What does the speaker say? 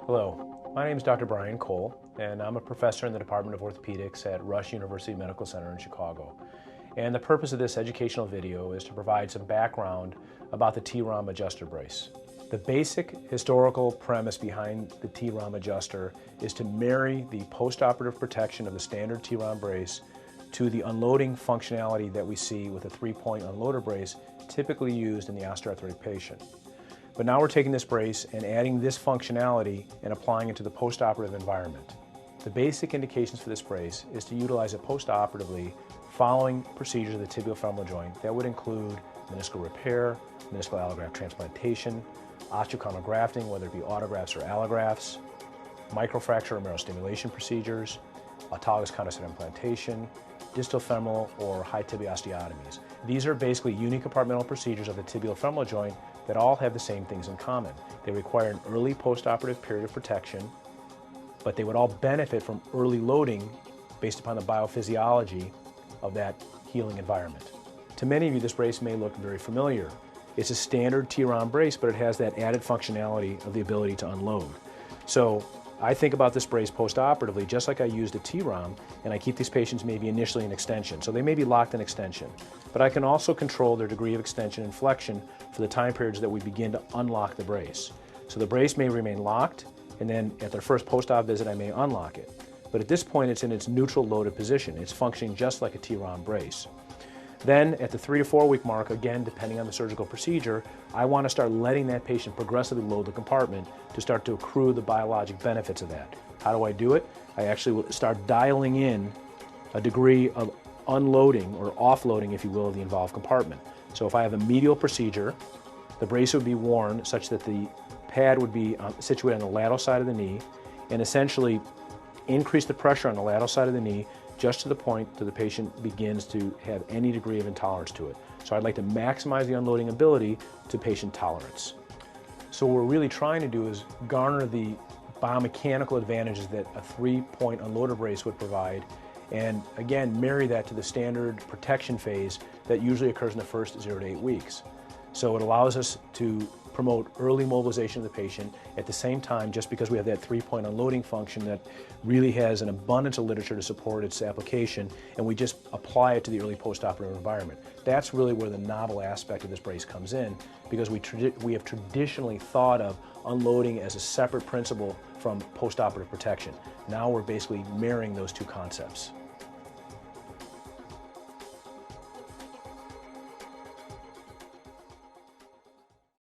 Hello, my name is Dr. Brian Cole, and I'm a professor in the Department of Orthopedics at Rush University Medical Center in Chicago. And the purpose of this educational video is to provide some background about the TROM adjuster brace. The basic historical premise behind the TROM adjuster is to marry the post-operative protection of the standard TROM brace to the unloading functionality that we see with a 3-point unloader brace typically used in the osteoarthritic patient. But now we're taking this brace and adding this functionality and applying it to the post-operative environment. The basic indications for this brace is to utilize it post-operatively following procedures of the tibial-femoral joint that would include meniscal repair, meniscal allograft transplantation, osteochondral grafting, whether it be autografts or allografts, microfracture or marrow stimulation procedures, autologous chondrocyte implantation, distal femoral or high tibia osteotomies. These are basically unicompartmental procedures of the tibial-femoral joint that all have the same things in common. They require an early post-operative period of protection, but they would all benefit from early loading based upon the biophysiology of that healing environment. To many of you, this brace may look very familiar. It's a standard TROM brace, but it has that added functionality of the ability to unload. So I think about this brace post-operatively just like I used a TROM, and I keep these patients maybe initially in extension. So they may be locked in extension, but I can also control their degree of extension and flexion for the time periods that we begin to unlock the brace. So the brace may remain locked, and then at their first post-op visit I may unlock it. But at this point it's in its neutral loaded position. It's functioning just like a TROM brace. Then at the 3 to 4 week mark, again depending on the surgical procedure, I want to start letting that patient progressively load the compartment to start to accrue the biologic benefits of that. How do I do it? I actually will start dialing in a degree of unloading or offloading, if you will, of the involved compartment. So if I have a medial procedure, the brace would be worn such that the pad would be situated on the lateral side of the knee and essentially increase the pressure on the lateral side of the knee just to the point that the patient begins to have any degree of intolerance to it. So I'd like to maximize the unloading ability to patient tolerance. So what we're really trying to do is garner the biomechanical advantages that a 3-point unloader brace would provide, and again marry that to the standard protection phase that usually occurs in the first 0 to 8 weeks. So it allows us to promote early mobilization of the patient at the same time, just because we have that 3-point unloading function that really has an abundance of literature to support its application, and we just apply it to the early post-operative environment. That's really where the novel aspect of this brace comes in, because we have traditionally thought of unloading as a separate principle from post-operative protection. Now we're basically marrying those two concepts.